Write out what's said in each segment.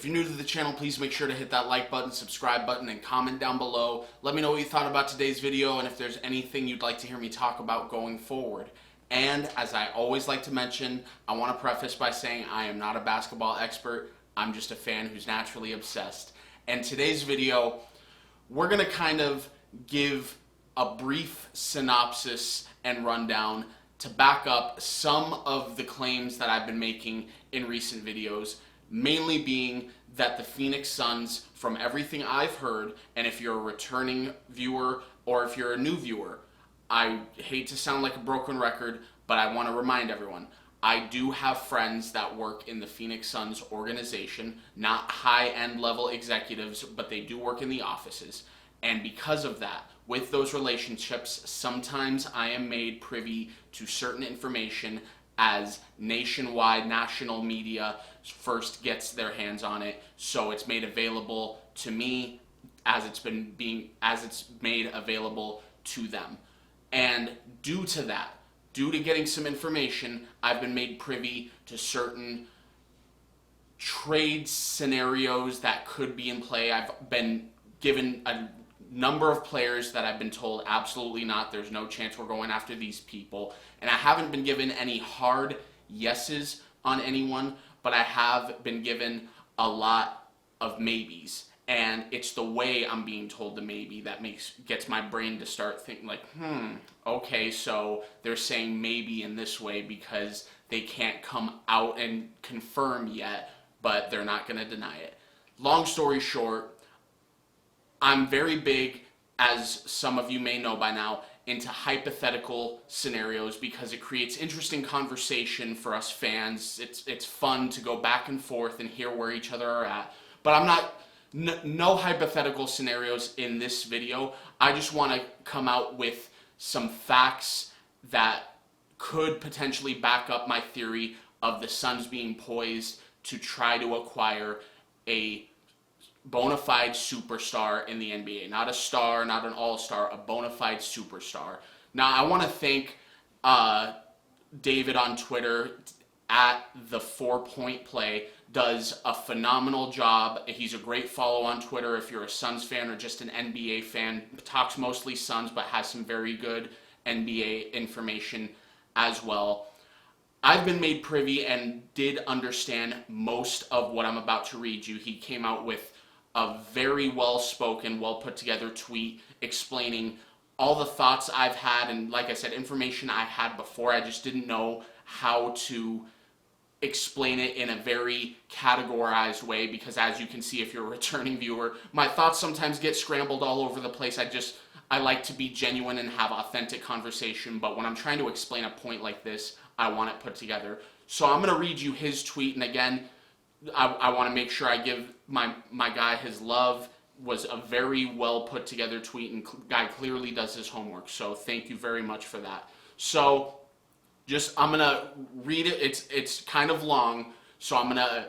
If you're new to the channel, please make sure to hit that like button, subscribe button, and comment down below. Let me know what you thought about today's video and if there's anything you'd like to hear me talk about going forward. And as I always like to mention, I want to preface by saying I am not a basketball expert. I'm just a fan who's naturally obsessed. And today's video, we're going to kind of give a brief synopsis and rundown to back up some of the claims that I've been making in recent videos, mainly being that the Phoenix Suns, from everything I've heard, and if you're a returning viewer or if you're a new viewer, I hate to sound like a broken record, but I want to remind everyone, I do have friends that work in the Phoenix Suns organization, not high-end level executives, but they do work in the offices. And because of that, with those relationships, sometimes I am made privy to certain information as nationwide, national media first gets their hands on it. So it's made available to me as it's made available to them. And due to that, due to getting some information, I've been made privy to certain trade scenarios that could be in play. I've been given a number of players that I've been told absolutely not, there's no chance we're going after these people. And I haven't been given any hard yeses on anyone, but I have been given a lot of maybes. And it's the way I'm being told the maybe that gets my brain to start thinking like, okay, so they're saying maybe in this way because they can't come out and confirm yet, but they're not going to deny it. Long story short, I'm very big, as some of you may know by now, into hypothetical scenarios because it creates interesting conversation for us fans. It's fun to go back and forth and hear where each other are at. But I'm not, no hypothetical scenarios in this video. I just want to come out with some facts that could potentially back up my theory of the Suns being poised to try to acquire a bona fide superstar in the NBA. Not a star, not an all-star, a bona fide superstar. Now, I want to thank David on Twitter at the 4 Point Play. Does a phenomenal job. He's a great follow on Twitter if you're a Suns fan or just an NBA fan. Talks mostly Suns, but has some very good NBA information as well. I've been made privy and did understand most of what I'm about to read you. He came out with a very well-spoken, well-put-together tweet explaining all the thoughts I've had and, like I said, information I had before. I just didn't know how to explain it in a very categorized way because, as you can see if you're a returning viewer, my thoughts sometimes get scrambled all over the place. I like to be genuine and have authentic conversation, but when I'm trying to explain a point like this, I want it put together. So I'm going to read you his tweet, and again, I want to make sure I give my guy his love. Was a very well put together tweet, and guy clearly does his homework. So thank you very much for that. So I'm gonna read it. It's kind of long, so I'm gonna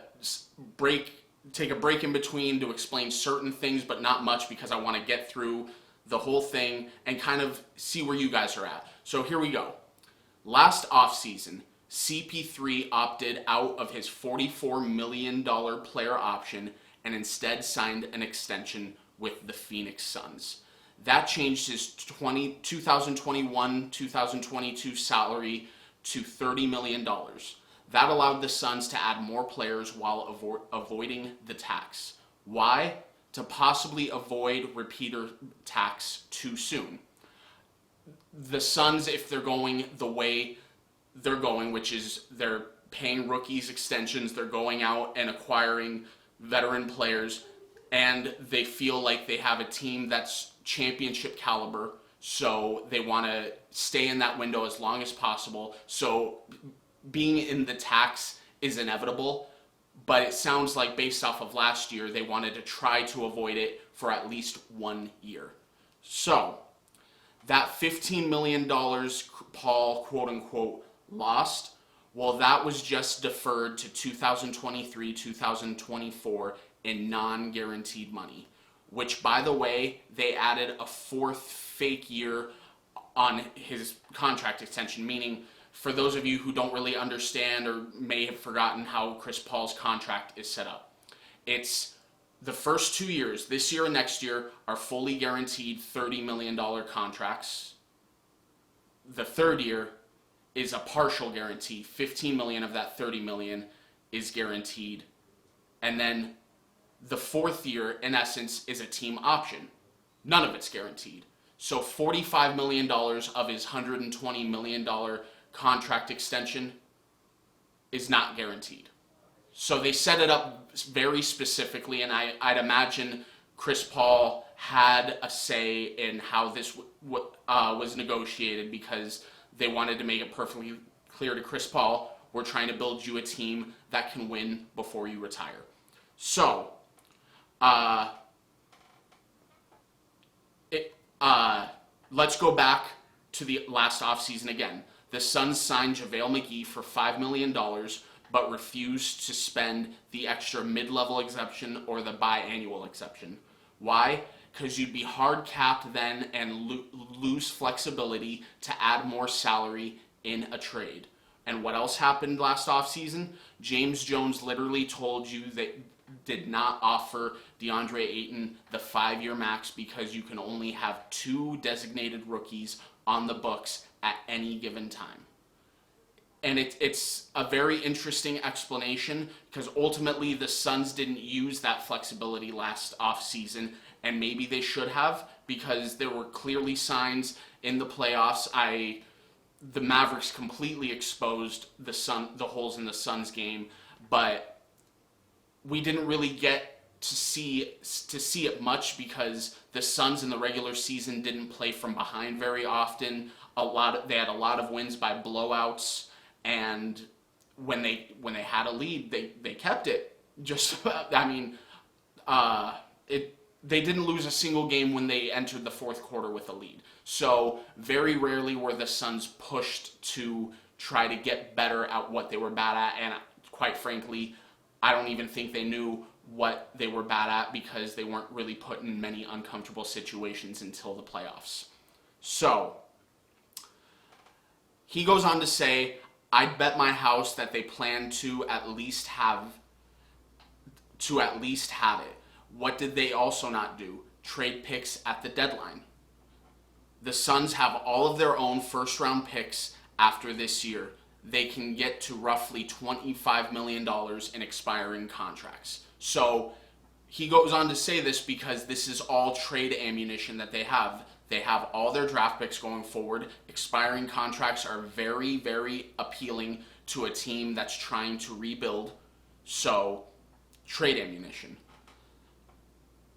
take a break in between to explain certain things, but not much because I want to get through the whole thing and kind of see where you guys are at. So here we go. Last offseason, CP3 opted out of his $44 million player option and instead signed an extension with the Phoenix Suns. That changed his 2021-2022 salary to $30 million. That allowed the Suns to add more players while avoiding the tax. Why? To possibly avoid repeater tax too soon. The Suns, if they're going the way they're going, which is they're paying rookies extensions, they're going out and acquiring veteran players, and they feel like they have a team that's championship caliber, so they want to stay in that window as long as possible. So being in the tax is inevitable, but it sounds like based off of last year, they wanted to try to avoid it for at least 1 year. So that $15 million Paul, quote unquote, lost, well, that was just deferred to 2023-2024 in non-guaranteed money, which, by the way, they added a fourth fake year on his contract extension, meaning for those of you who don't really understand or may have forgotten how Chris Paul's contract is set up. It's the first 2 years, this year and next year, are fully guaranteed $30 million contracts. The third year is a partial guarantee. 15 million of that 30 million is guaranteed. And then the fourth year, in essence, is a team option. None of it's guaranteed. So $45 million of his $120 million contract extension is not guaranteed. So they set it up very specifically, and I'd imagine Chris Paul had a say in how this was negotiated, because they wanted to make it perfectly clear to Chris Paul, we're trying to build you a team that can win before you retire. So, let's go back to the last offseason again. The Suns signed JaVale McGee for $5 million, but refused to spend the extra mid-level exception or the biannual exception. Why? Because you'd be hard capped then and lose flexibility to add more salary in a trade. And what else happened last offseason? James Jones literally told you that did not offer DeAndre Ayton the 5-year max because you can only have 2 designated rookies on the books at any given time. And it's a very interesting explanation, because ultimately the Suns didn't use that flexibility last offseason, and maybe they should have, because there were clearly signs in the playoffs. The Mavericks completely exposed the holes in the Suns game, but we didn't really get to see it much, because the Suns in the regular season didn't play from behind very often. They had a lot of wins by blowouts, and when they had a lead, they kept it. They didn't lose a single game when they entered the fourth quarter with a lead. So very rarely were the Suns pushed to try to get better at what they were bad at, and quite frankly, I don't even think they knew what they were bad at, because they weren't really put in many uncomfortable situations until the playoffs. So he goes on to say, I'd bet my house that they plan to at least have it. What did they also not do? Trade picks at the deadline. The Suns have all of their own first-round picks after this year. They can get to roughly $25 million in expiring contracts. So he goes on to say this because this is all trade ammunition that they have. They have all their draft picks going forward. Expiring contracts are very, very appealing to a team that's trying to rebuild. So, trade ammunition.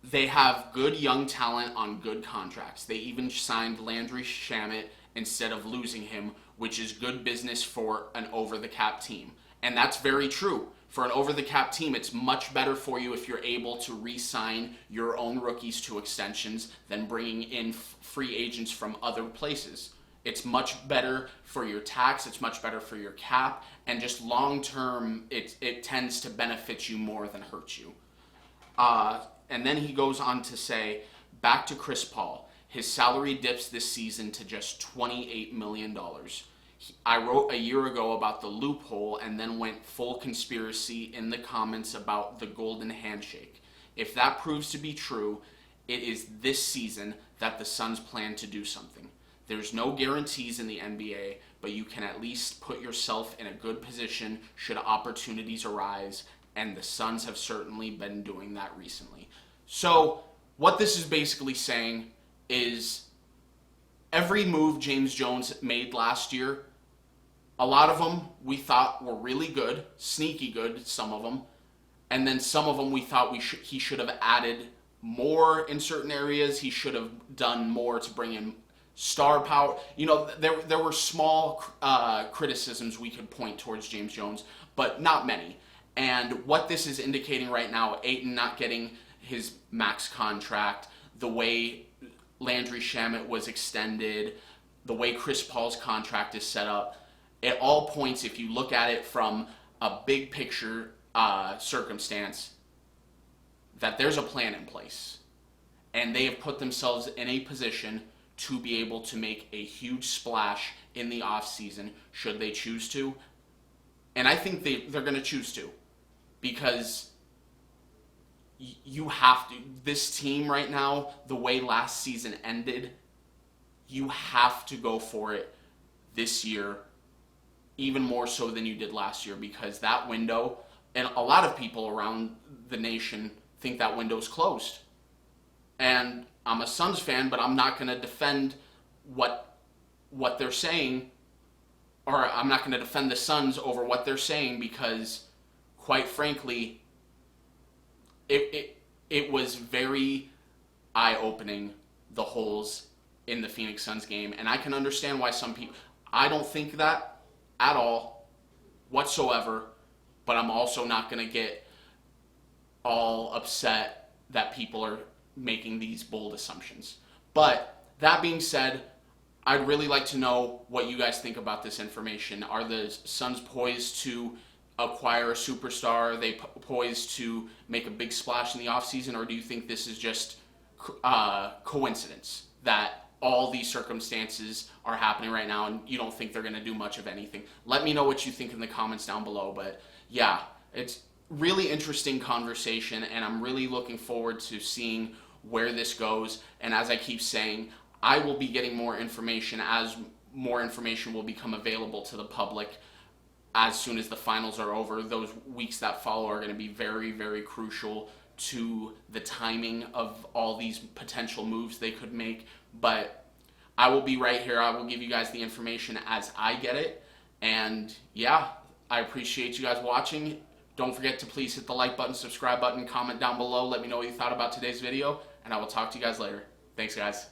They have good young talent on good contracts. They even signed Landry Shamet instead of losing him, which is good business for an over-the-cap team. And that's very true. For an over-the-cap team, it's much better for you if you're able to re-sign your own rookies to extensions than bringing in free agents from other places. It's much better for your tax, it's much better for your cap, and just long-term, it tends to benefit you more than hurt you. And then he goes on to say, back to Chris Paul. His salary dips this season to just $28 million. I wrote a year ago about the loophole and then went full conspiracy in the comments about the golden handshake. If that proves to be true, it is this season that the Suns plan to do something. There's no guarantees in the NBA, but you can at least put yourself in a good position should opportunities arise, and the Suns have certainly been doing that recently. So, what this is basically saying is every move James Jones made last year, a lot of them we thought were really good, sneaky good, some of them, and then some of them we thought he should have added more in certain areas. He should have done more to bring in star power. You know, there were small criticisms we could point towards James Jones, but not many. And what this is indicating right now, Ayton not getting his max contract, the way Landry Shamet was extended, the way Chris Paul's contract is set up, it all points, if you look at it from a big picture circumstance, that there's a plan in place. And they have put themselves in a position to be able to make a huge splash in the offseason, should they choose to. And I think they're going to choose to, because you have to, this team right now, the way last season ended, you have to go for it this year, even more so than you did last year, because that window, and a lot of people around the nation think that window's closed. And I'm a Suns fan, but I'm not going to defend what they're saying, or I'm not going to defend the Suns over what they're saying, because quite frankly, it was very eye-opening, the holes in the Phoenix Suns game. And I can understand why some people, I don't think that at all whatsoever, but I'm also not going to get all upset that people are making these bold assumptions. But that being said, I'd really like to know what you guys think about this information. Are the Suns poised to acquire a superstar? Are they poised to make a big splash in the offseason? Or do you think this is just coincidence that all these circumstances are happening right now and you don't think they're going to do much of anything? Let me know what you think in the comments down below. But yeah, it's really interesting conversation, and I'm really looking forward to seeing where this goes. And as I keep saying, I will be getting more information as more information will become available to the public as soon as the finals are over. Those weeks that follow are going to be very, very crucial to the timing of all these potential moves they could make. But I will be right here. I will give you guys the information as I get it. And yeah, I appreciate you guys watching. Don't forget to please hit the like button, subscribe button, comment down below. Let me know what you thought about today's video, and I will talk to you guys later. Thanks, guys.